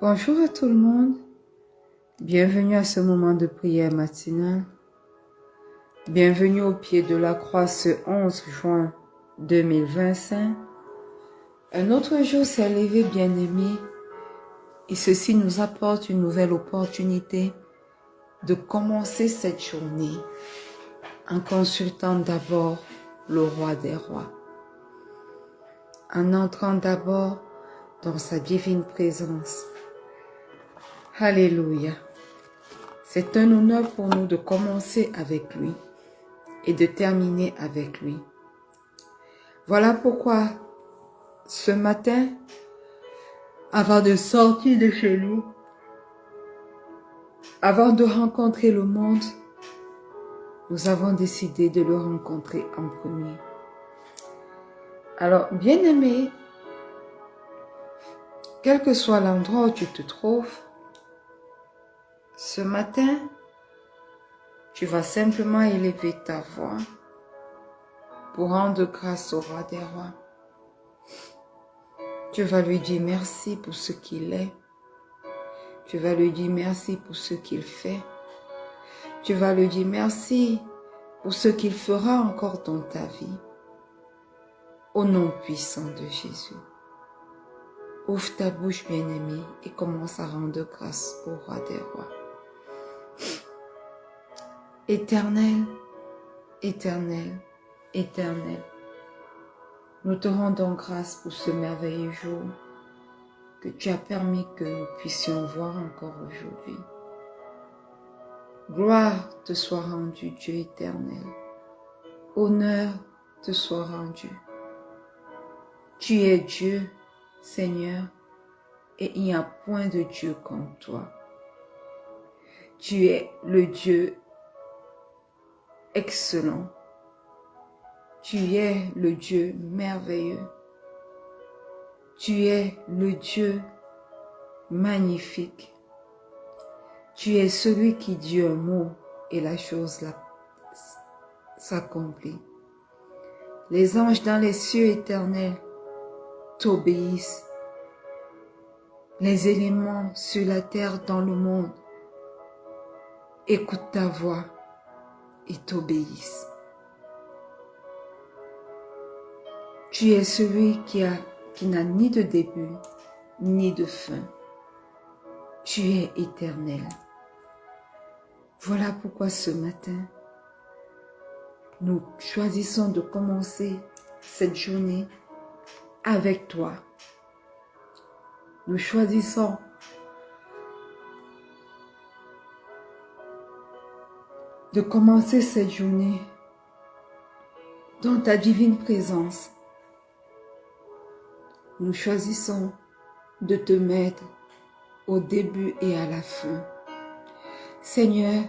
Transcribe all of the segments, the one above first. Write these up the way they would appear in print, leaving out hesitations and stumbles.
Bonjour à tout le monde, bienvenue à ce moment de prière matinale. Bienvenue au pied de la croix ce 11 juin 2025. Un autre jour s'est levé, bien-aimé, et ceci nous apporte une nouvelle opportunité de commencer cette journée en consultant d'abord le roi des rois, en entrant d'abord dans sa divine présence. Alléluia. C'est un honneur pour nous de commencer avec lui et de terminer avec lui. Voilà pourquoi ce matin, avant de sortir de chez nous, avant de rencontrer le monde, nous avons décidé de le rencontrer en premier. Alors, bien-aimé, quel que soit l'endroit où tu te trouves, ce matin, tu vas simplement élever ta voix pour rendre grâce au roi des rois. Tu vas lui dire merci pour ce qu'il est. Tu vas lui dire merci pour ce qu'il fait. Tu vas lui dire merci pour ce qu'il fera encore dans ta vie. Au nom puissant de Jésus. Ouvre ta bouche, bien-aimé, et commence à rendre grâce au roi des rois. Éternel, éternel, éternel, nous te rendons grâce pour ce merveilleux jour que tu as permis que nous puissions voir encore aujourd'hui. Gloire te soit rendue, Dieu éternel. Honneur te soit rendu. Tu es Dieu, Seigneur, et il n'y a point de Dieu comme toi. Tu es le Dieu excellent. Tu es le Dieu merveilleux. Tu es le Dieu magnifique. Tu es celui qui dit un mot et la chose s'accomplit. Les anges dans les cieux éternels t'obéissent. Les éléments sur la terre dans le monde écoutent ta voix et t'obéissent. Tu es celui qui n'a ni de début ni de fin. Tu es éternel. Voilà pourquoi ce matin, nous choisissons de commencer cette journée avec toi. Nous choisissons de commencer cette journée dans ta divine présence. Nous choisissons de te mettre au début et à la fin. Seigneur,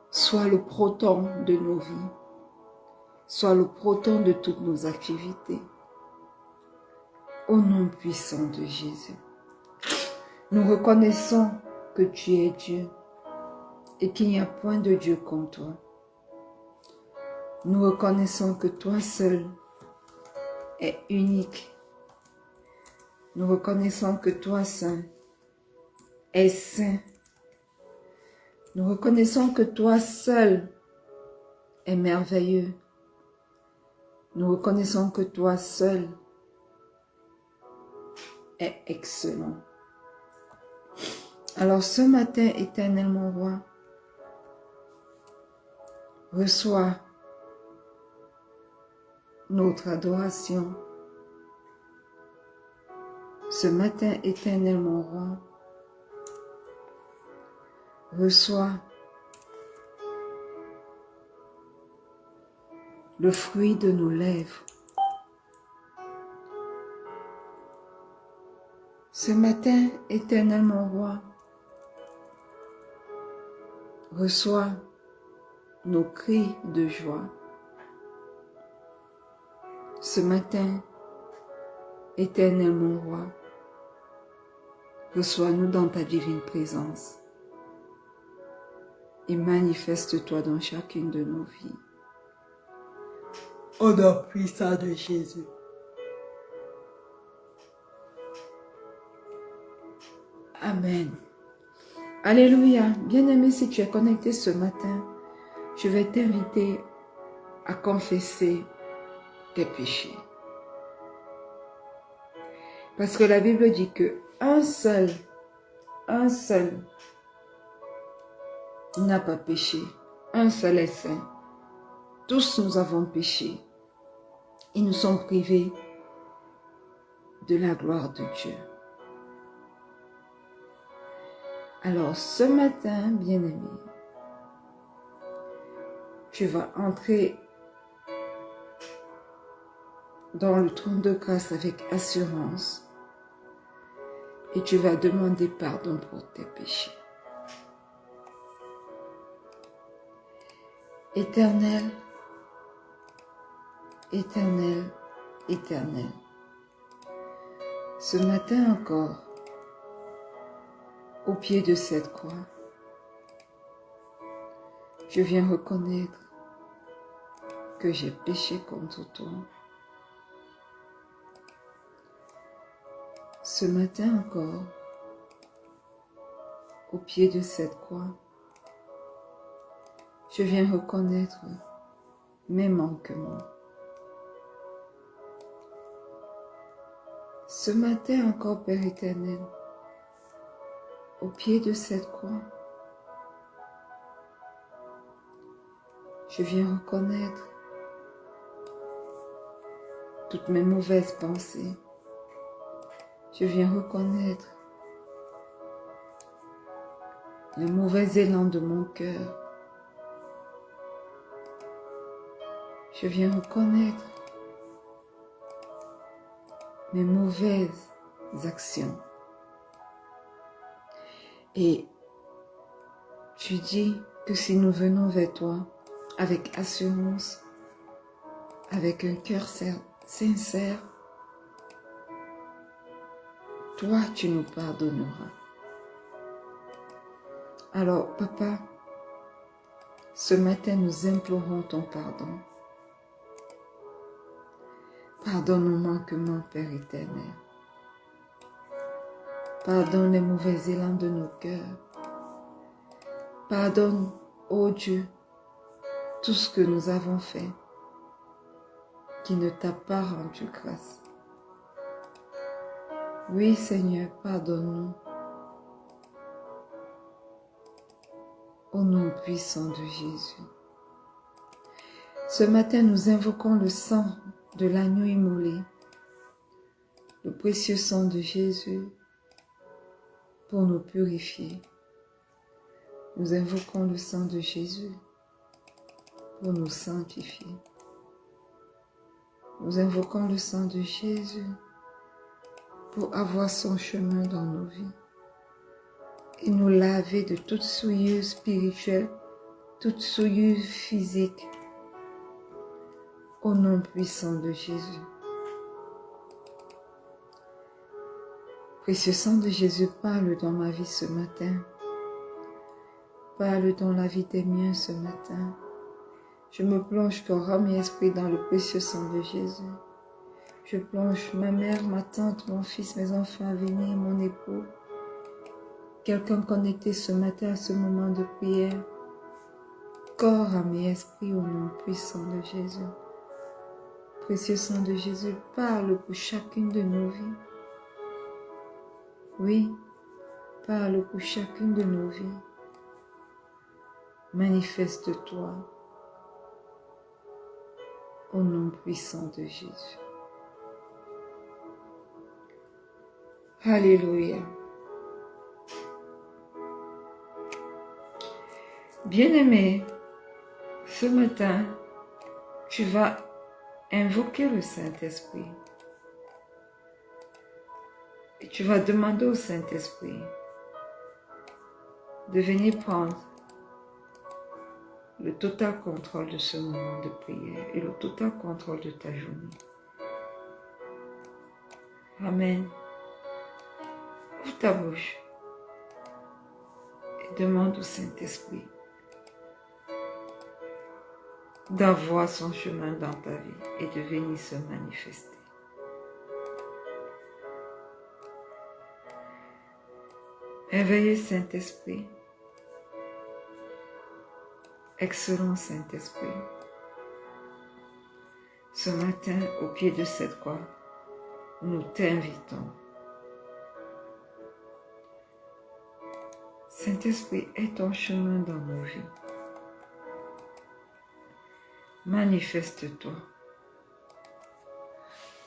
sois le proton de nos vies. Sois le proton de toutes nos activités. Au nom puissant de Jésus. Nous reconnaissons que tu es Dieu et qu'il n'y a point de Dieu comme toi. Nous reconnaissons que toi seul es unique. Nous reconnaissons que toi saint es saint. Nous reconnaissons que toi seul es merveilleux. Nous reconnaissons que toi seul est excellent. Alors ce matin, éternel mon roi, reçois notre adoration. Ce matin, éternel mon roi, reçois le fruit de nos lèvres. Ce matin, éternel mon roi, reçois nos cris de joie. Ce matin, éternel mon roi, reçois-nous dans ta divine présence et manifeste-toi dans chacune de nos vies. Au nom puissant de Jésus. Amen. Alléluia. Bien-aimé, si tu es connecté ce matin, je vais t'inviter à confesser tes péchés. Parce que la Bible dit que un seul n'a pas péché. Un seul est saint. Tous nous avons péché. Et nous sommes privés de la gloire de Dieu. Alors ce matin, bien-aimé, tu vas entrer dans le trône de grâce avec assurance et tu vas demander pardon pour tes péchés. Éternel, éternel, éternel, ce matin encore, au pied de cette croix, je viens reconnaître que j'ai péché contre toi. Ce matin encore, au pied de cette croix, je viens reconnaître mes manquements. Ce matin encore, Père éternel, au pied de cette croix, je viens reconnaître toutes mes mauvaises pensées. Je viens reconnaître les mauvais élans de mon cœur. Je viens reconnaître mes mauvaises actions. Et tu dis que si nous venons vers toi avec assurance, avec un cœur sincère, toi tu nous pardonneras. Alors papa, ce matin nous implorons ton pardon. Pardonne nos manquements, Père éternel. Pardonne les mauvais élans de nos cœurs. Pardonne, ô Dieu, tout ce que nous avons fait qui ne t'a pas rendu grâce. Oui, Seigneur, pardonne-nous. Au nom puissant de Jésus. Ce matin, nous invoquons le sang de l'agneau immolé, le précieux sang de Jésus, pour nous purifier. Nous invoquons le sang de Jésus pour nous sanctifier. Nous invoquons le sang de Jésus pour avoir son chemin dans nos vies et nous laver de toute souillure spirituelle, toute souillure physique, au nom puissant de Jésus. Précieux sang de Jésus, parle dans ma vie ce matin. Parle dans la vie des miens ce matin. Je me plonge corps, âme et esprit dans le précieux sang de Jésus. Je plonge ma mère, ma tante, mon fils, mes enfants à venir, mon époux. Quelqu'un connecté ce matin à ce moment de prière. Corps, âme et esprit au nom puissant de Jésus. Précieux sang de Jésus, parle pour chacune de nos vies. Oui, parle pour chacune de nos vies. Manifeste-toi au nom puissant de Jésus. Alléluia. Bien-aimé, ce matin, tu vas invoquer le Saint-Esprit. Et tu vas demander au Saint-Esprit de venir prendre le total contrôle de ce moment de prière et le total contrôle de ta journée. Amen. Ouvre ta bouche et demande au Saint-Esprit d'avoir son chemin dans ta vie et de venir se manifester. Merveilleux Saint-Esprit, excellent Saint-Esprit, ce matin, au pied de cette croix, nous t'invitons. Saint-Esprit, est ton chemin dans nos vies. Manifeste-toi.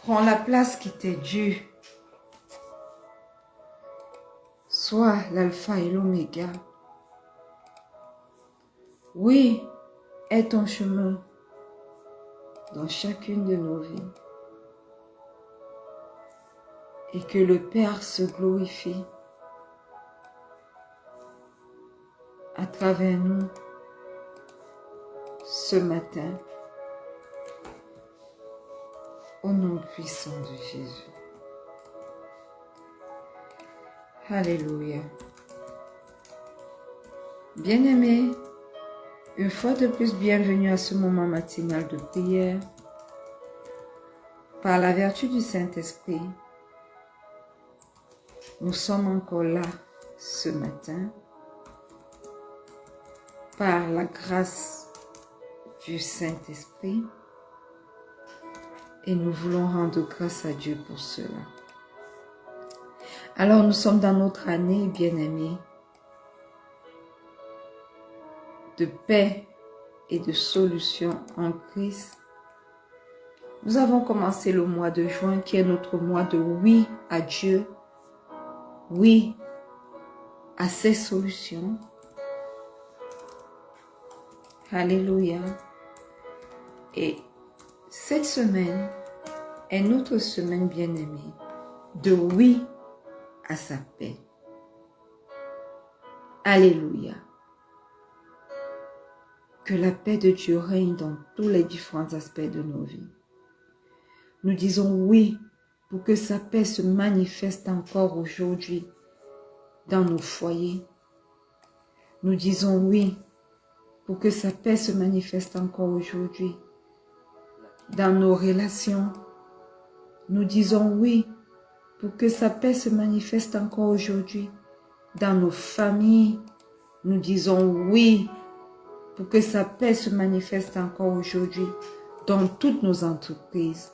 Prends la place qui t'est due. Sois l'alpha et l'oméga. Oui, est ton chemin dans chacune de nos vies. Et que le Père se glorifie à travers nous ce matin, au nom puissant de Jésus. Alléluia. Bien-aimés, une fois de plus, bienvenue à ce moment matinal de prière. Par la vertu du Saint-Esprit, nous sommes encore là ce matin. Par la grâce du Saint-Esprit, et nous voulons rendre grâce à Dieu pour cela. Alors nous sommes dans notre année, bien-aimés, de paix et de solution en Christ. Nous avons commencé le mois de juin qui est notre mois de oui à Dieu, oui à ses solutions. Alléluia. Et cette semaine est notre semaine bien-aimée de oui à sa paix. Alléluia. Que la paix de Dieu règne dans tous les différents aspects de nos vies. Nous disons oui pour que sa paix se manifeste encore aujourd'hui dans nos foyers. Nous disons oui pour que sa paix se manifeste encore aujourd'hui dans nos relations. Nous disons oui pour que sa paix se manifeste encore aujourd'hui dans nos familles. Nous disons oui pour que sa paix se manifeste encore aujourd'hui dans toutes nos entreprises.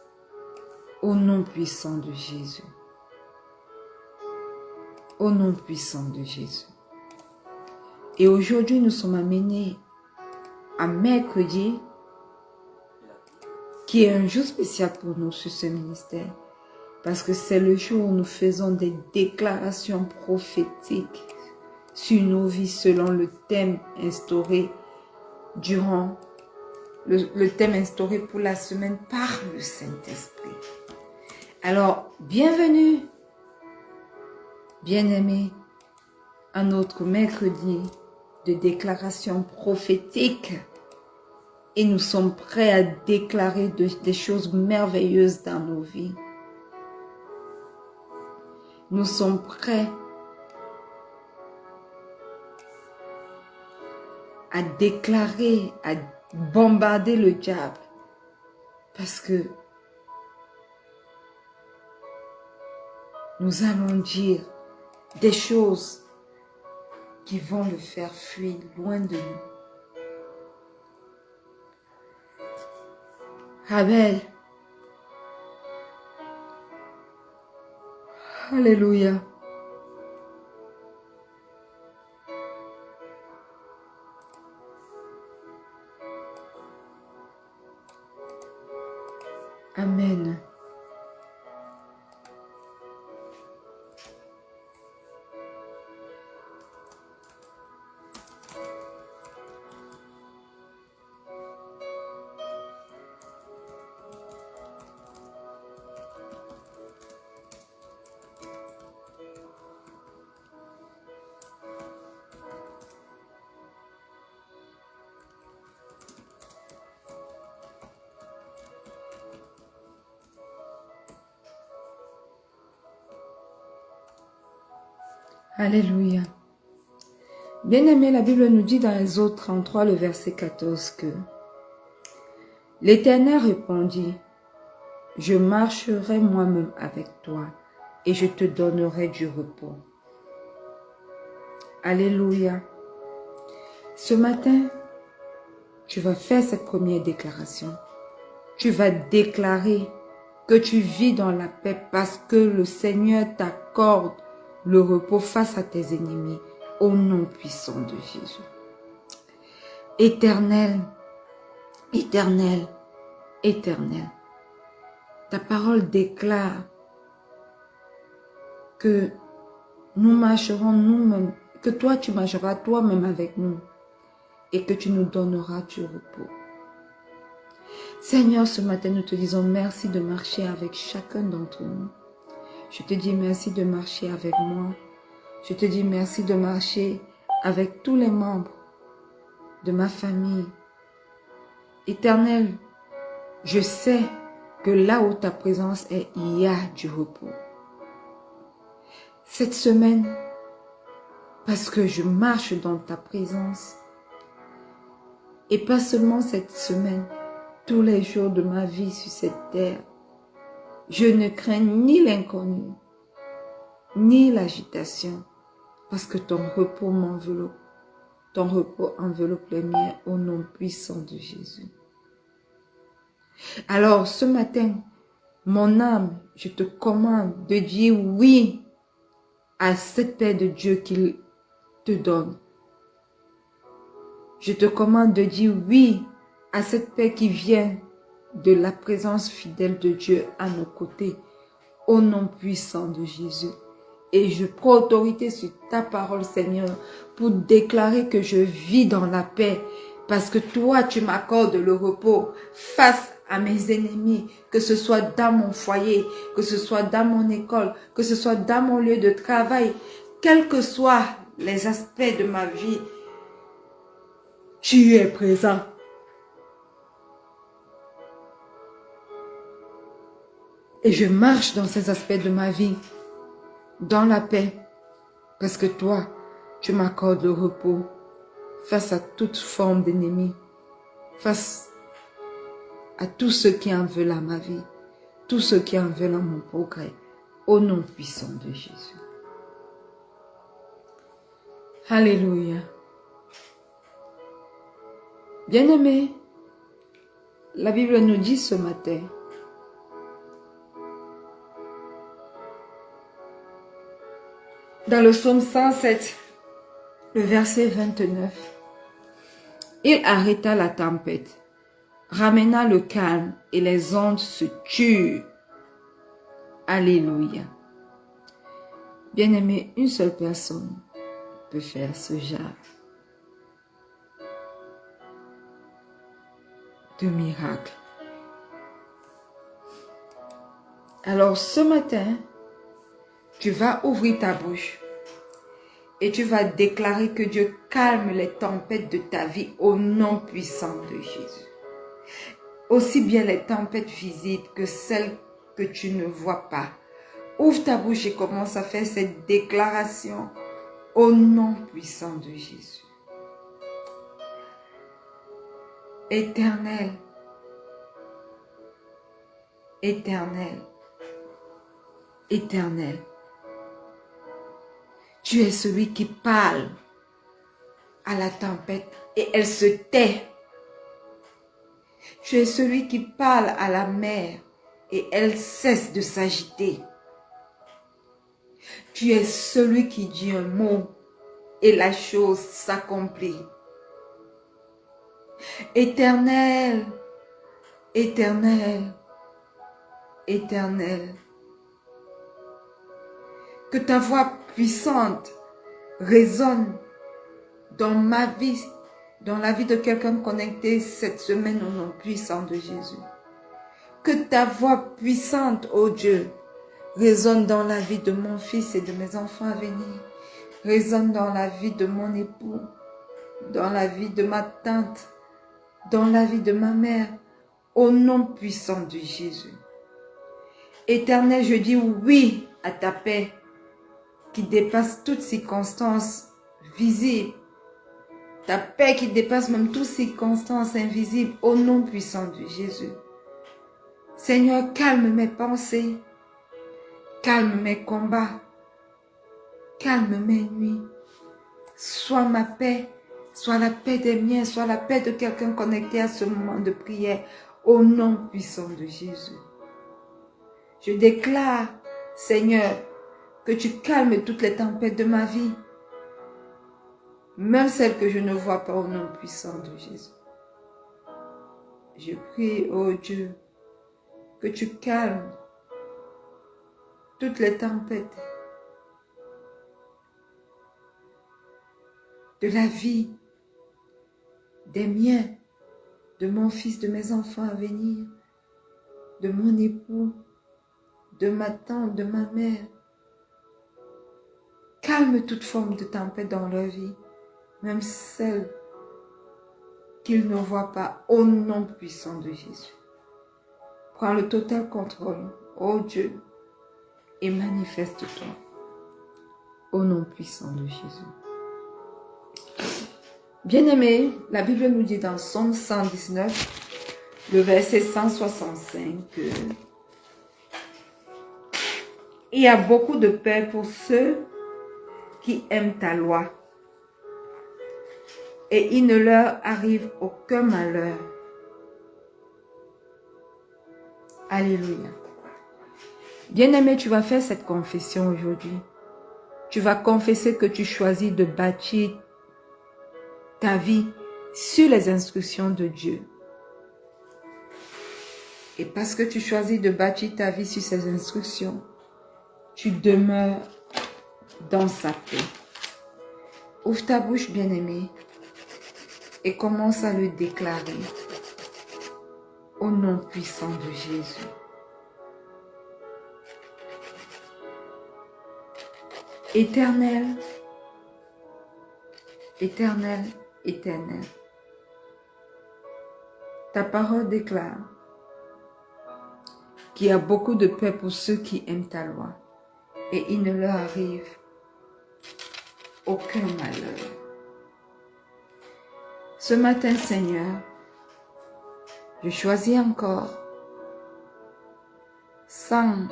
Au nom puissant de Jésus. Au nom puissant de Jésus. Et aujourd'hui, nous sommes amenés à mercredi, qui est un jour spécial pour nous sur ce ministère, parce que c'est le jour où nous faisons des déclarations prophétiques sur nos vies selon le thème instauré durant le thème instauré pour la semaine par le Saint-Esprit. Alors, bienvenue, bien-aimés, à notre mercredi de déclaration prophétique. Et nous sommes prêts à déclarer des choses merveilleuses dans nos vies. Nous sommes prêts à déclarer, à bombarder le diable. Parce que nous allons dire des choses qui vont le faire fuir loin de nous. Abel. Alléluia. Amen. Alléluia. Bien-aimé, la Bible nous dit dans Exode 33, le verset 14 que l'Éternel répondit, « Je marcherai moi-même avec toi et je te donnerai du repos. » Alléluia. Ce matin, tu vas faire cette première déclaration. Tu vas déclarer que tu vis dans la paix parce que le Seigneur t'accorde le repos face à tes ennemis au nom puissant de Jésus. Éternel, éternel, éternel, ta parole déclare que nous marcherons nous-mêmes, que toi tu marcheras toi-même avec nous et que tu nous donneras du repos. Seigneur, ce matin nous te disons merci de marcher avec chacun d'entre nous. Je te dis merci de marcher avec moi. Je te dis merci de marcher avec tous les membres de ma famille. Éternel, je sais que là où ta présence est, il y a du repos. Cette semaine, parce que je marche dans ta présence, et pas seulement cette semaine, tous les jours de ma vie sur cette terre, je ne crains ni l'inconnu, ni l'agitation, parce que ton repos m'enveloppe. Ton repos enveloppe les miens au nom puissant de Jésus. Alors ce matin, mon âme, je te commande de dire oui à cette paix de Dieu qu'il te donne. Je te commande de dire oui à cette paix qui vient de la présence fidèle de Dieu à nos côtés, au nom puissant de Jésus. Et je prends autorité sur ta parole, Seigneur, pour déclarer que je vis dans la paix, parce que toi, tu m'accordes le repos face à mes ennemis, que ce soit dans mon foyer, que ce soit dans mon école, que ce soit dans mon lieu de travail, quels que soient les aspects de ma vie, tu es présent. Et je marche dans ces aspects de ma vie, dans la paix, parce que toi, tu m'accordes le repos face à toute forme d'ennemi, face à tous ceux qui en veulent à ma vie, tous ceux qui en veulent à mon progrès, au nom puissant de Jésus. Alléluia. Bien-aimés, la Bible nous dit ce matin, dans le psaume 107, le verset 29, il arrêta la tempête, ramena le calme et les ondes se turent. Alléluia. Bien-aimé, une seule personne peut faire ce genre de miracle. Alors ce matin, tu vas ouvrir ta bouche et tu vas déclarer que Dieu calme les tempêtes de ta vie au nom puissant de Jésus. Aussi bien les tempêtes visibles que celles que tu ne vois pas. Ouvre ta bouche et commence à faire cette déclaration au nom puissant de Jésus. Éternel, éternel, éternel, tu es celui qui parle à la tempête et elle se tait. Tu es celui qui parle à la mer et elle cesse de s'agiter. Tu es celui qui dit un mot et la chose s'accomplit. Éternel, éternel, éternel, que ta voix puissante résonne dans ma vie, dans la vie de quelqu'un connecté cette semaine au nom puissant de Jésus. Que ta voix puissante, ô Dieu, résonne dans la vie de mon fils et de mes enfants à venir. Résonne dans la vie de mon époux, dans la vie de ma tante, dans la vie de ma mère, au nom puissant de Jésus. Éternel, je dis oui à ta paix qui dépasse toute circonstance visible. Ta paix qui dépasse même toute circonstance invisible au nom puissant de Jésus. Seigneur, calme mes pensées, calme mes combats, calme mes nuits, Sois ma paix, sois la paix des miens, sois la paix de quelqu'un connecté à ce moment de prière, au nom puissant de Jésus. Je déclare, Seigneur, que tu calmes toutes les tempêtes de ma vie, même celles que je ne vois pas au nom puissant de Jésus. Je prie, ô Dieu, que tu calmes toutes les tempêtes de la vie, des miens, de mon fils, de mes enfants à venir, de mon époux, de ma tante, de ma mère. Calme toute forme de tempête dans leur vie, même celle qu'ils ne voient pas, au nom puissant de Jésus. Prends le total contrôle, ô Dieu, et manifeste-toi, au nom puissant de Jésus. Bien-aimés, la Bible nous dit dans Psaume 119, le verset 165, que il y a beaucoup de paix pour ceux qui aiment ta loi, et il ne leur arrive aucun malheur. Alléluia. Bien-aimé, tu vas faire cette confession aujourd'hui. Tu vas confesser que tu choisis de bâtir ta vie sur les instructions de Dieu. Et parce que tu choisis de bâtir ta vie sur ces instructions, tu demeures dans sa paix. Ouvre ta bouche, bien-aimé, et commence à le déclarer au nom puissant de Jésus. Éternel, éternel, éternel, ta parole déclare qu'il y a beaucoup de paix pour ceux qui aiment ta loi et il ne leur arrive aucun malheur. Ce matin, Seigneur, je choisis encore, sans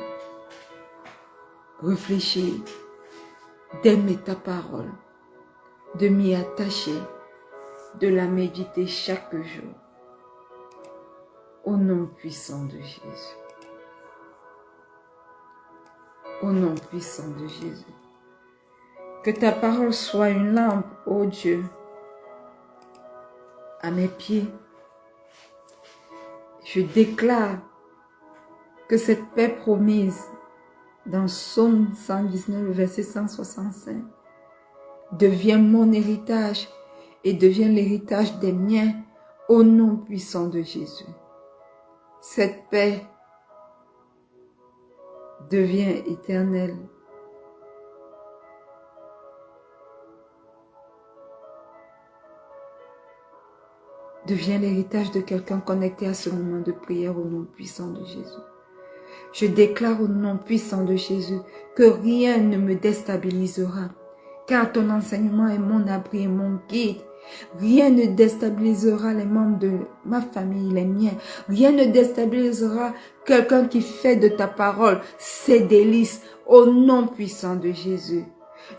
réfléchir, d'aimer ta parole, de m'y attacher, de la méditer chaque jour. Au nom puissant de Jésus. Au nom puissant de Jésus. Que ta parole soit une lampe, ô Dieu, à mes pieds. Je déclare que cette paix promise dans Psaume 119, verset 165, devient mon héritage et devient l'héritage des miens au nom puissant de Jésus. Cette paix devient éternelle. Devient l'héritage de quelqu'un connecté à ce moment de prière au nom puissant de Jésus. Je déclare au nom puissant de Jésus que rien ne me déstabilisera, car ton enseignement est mon abri et mon guide. Rien ne déstabilisera les membres de ma famille, les miens. Rien ne déstabilisera quelqu'un qui fait de ta parole ses délices au nom puissant de Jésus.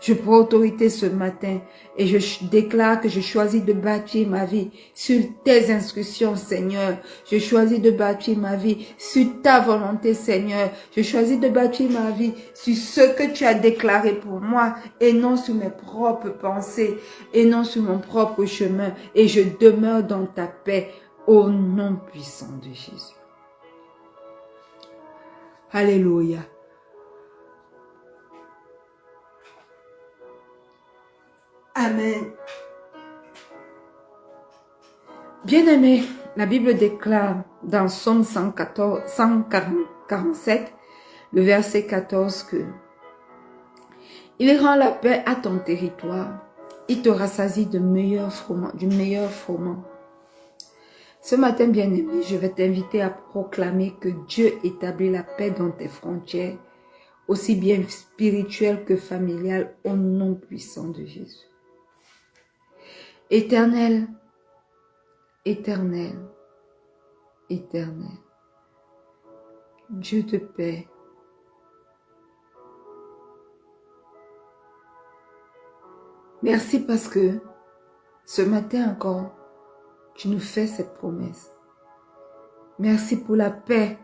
Je prends autorité ce matin et je déclare que je choisis de bâtir ma vie sur tes instructions, Seigneur. Je choisis de bâtir ma vie sur ta volonté, Seigneur. Je choisis de bâtir ma vie sur ce que tu as déclaré pour moi et non sur mes propres pensées et non sur mon propre chemin. Et je demeure dans ta paix au nom puissant de Jésus. Alléluia. Amen. Bien-aimés, la Bible déclare dans Psaume 147, le verset 14 que il rend la paix à ton territoire, il te rassasie du meilleur froment. Ce matin, bien-aimé, je vais t'inviter à proclamer que Dieu établit la paix dans tes frontières, aussi bien spirituelles que familiales, au nom puissant de Jésus. Éternel, éternel, éternel, Dieu de paix, Merci parce que ce matin encore, tu nous fais cette promesse. Merci pour la paix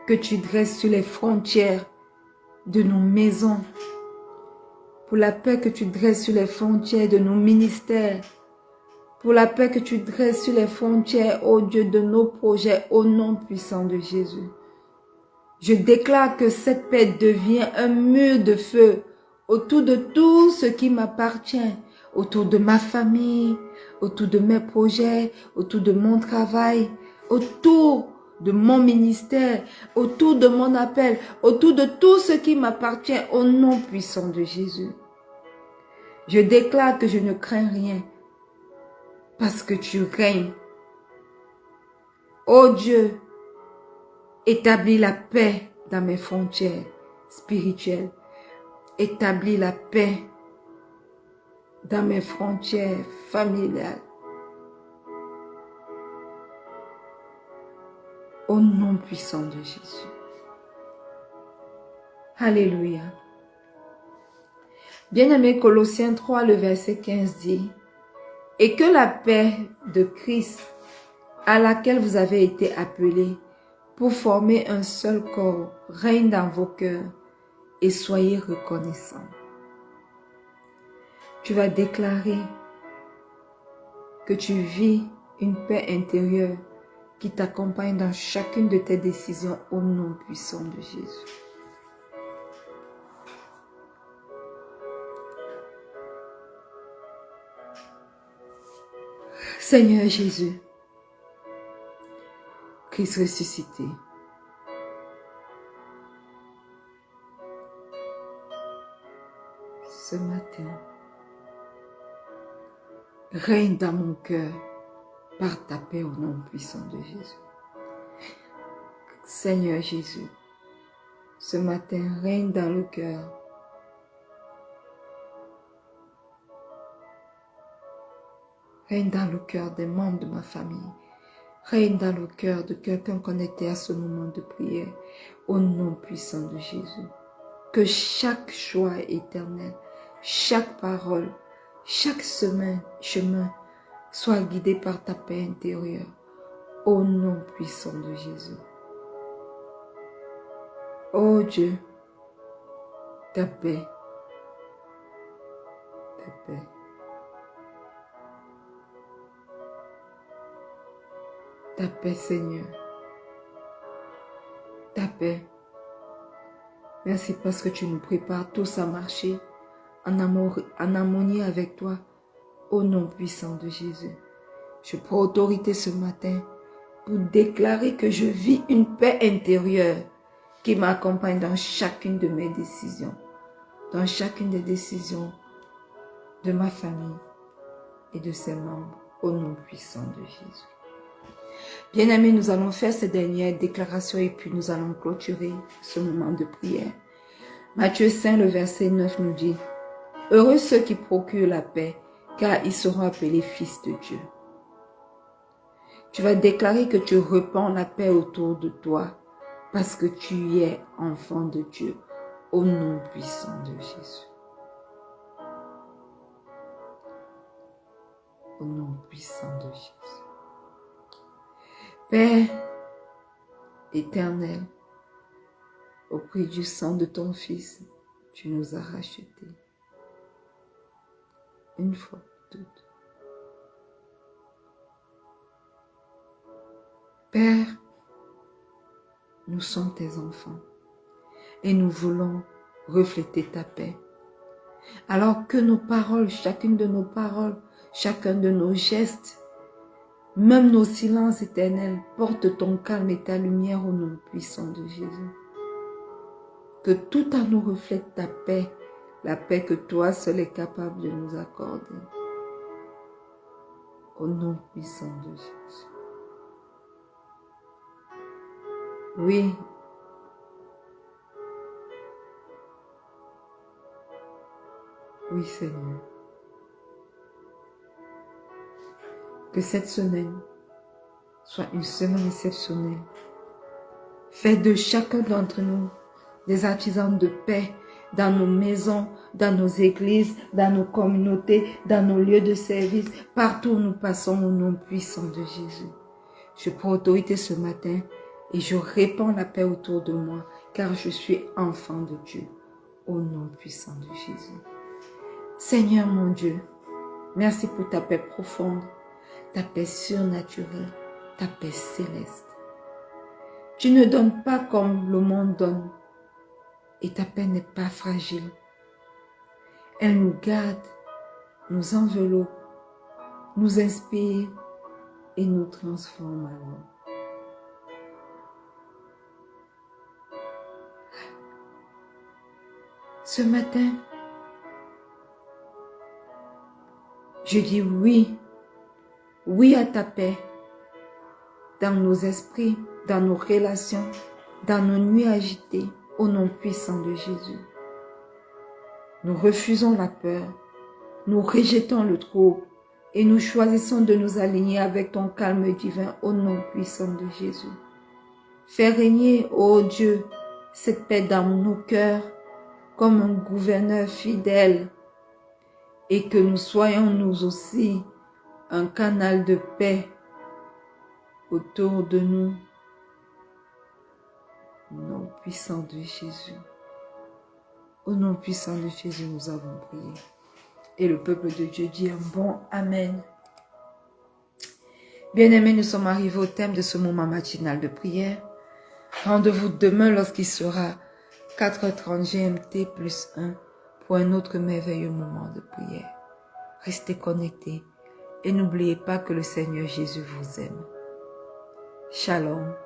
que tu dresses sur les frontières de nos maisons. Pour la paix que tu dresses sur les frontières de nos ministères. Pour la paix que tu dresses sur les frontières, ô Dieu, de nos projets, au nom puissant de Jésus. Je déclare que cette paix devient un mur de feu autour de tout ce qui m'appartient, autour de ma famille, autour de mes projets, autour de mon travail, autour de mon ministère, autour de mon appel, autour de tout ce qui m'appartient au nom puissant de Jésus. Je déclare que je ne crains rien parce que tu règnes. Ô Dieu, établis la paix dans mes frontières spirituelles. Établis la paix dans mes frontières familiales. Au nom puissant de Jésus. Alléluia. Bien-aimé, Colossiens 3, le verset 15 dit, « Et que la paix de Christ, à laquelle vous avez été appelés, pour former un seul corps, règne dans vos cœurs, et soyez reconnaissants. » Tu vas déclarer que tu vis une paix intérieure qui t'accompagne dans chacune de tes décisions au nom puissant de Jésus. Seigneur Jésus, Christ ressuscité, ce matin, règne dans mon cœur par ta paix au nom puissant de Jésus. Seigneur Jésus, ce matin, règne dans le cœur. Règne dans le cœur des membres de ma famille. Règne dans le cœur de quelqu'un connecté à ce moment de prière. Au nom puissant de Jésus. Que chaque choix éternel, chaque parole, chaque chemin soit guidé par ta paix intérieure. Au nom puissant de Jésus. Oh Dieu, ta paix. Ta paix. Ta paix, Seigneur. Ta paix. Merci parce que tu nous prépares tous à marcher en harmonie avec toi. Au nom puissant de Jésus. Je prends autorité ce matin pour déclarer que je vis une paix intérieure qui m'accompagne dans chacune de mes décisions. Dans chacune des décisions de ma famille et de ses membres. Au nom puissant de Jésus. Bien-aimés, nous allons faire ces dernières déclarations et puis nous allons clôturer ce moment de prière. Matthieu 5, le verset 9 nous dit, « Heureux ceux qui procurent la paix, car ils seront appelés fils de Dieu. » Tu vas déclarer que tu répands la paix autour de toi parce que tu es enfant de Dieu au nom puissant de Jésus. Au nom puissant de Jésus. Père éternel, au prix du sang de ton Fils, tu nous as rachetés. Une fois pour toutes. Père, nous sommes tes enfants et nous voulons refléter ta paix. Alors que nos paroles, chacune de nos paroles, chacun de nos gestes, même nos silences éternels, portent ton calme et ta lumière au nom puissant de Jésus. Que tout en nous reflète ta paix, la paix que toi seul es capable de nous accorder. Au nom puissant de Jésus. Oui. Oui, Seigneur. Que cette semaine soit une semaine exceptionnelle. Fais de chacun d'entre nous des artisans de paix, dans nos maisons, dans nos églises, dans nos communautés, dans nos lieux de service, partout où nous passons au nom puissant de Jésus. Je prends autorité ce matin et je répands la paix autour de moi, car je suis enfant de Dieu, au nom puissant de Jésus. Seigneur mon Dieu, merci pour ta paix profonde, ta paix surnaturelle, ta paix céleste. Tu ne donnes pas comme le monde donne, et ta paix n'est pas fragile. Elle nous garde, nous enveloppe, nous inspire et nous transforme alors. Ce matin, je dis oui, oui à ta paix dans nos esprits, dans nos relations, dans nos nuits agitées, au nom puissant de Jésus. Nous refusons la peur, nous rejetons le trouble et nous choisissons de nous aligner avec ton calme divin au nom puissant de Jésus. Fais régner, ô Dieu, cette paix dans nos cœurs comme un gouverneur fidèle et que nous soyons nous aussi un canal de paix autour de nous. Au nom puissant de Jésus. Au nom puissant de Jésus, nous avons prié. Et le peuple de Dieu dit un bon Amen. Bien-aimés, nous sommes arrivés au thème de ce moment matinal de prière. Rendez-vous demain lorsqu'il sera 4h30 GMT plus 1 pour un autre merveilleux moment de prière. Restez connectés et n'oubliez pas que le Seigneur Jésus vous aime. Shalom.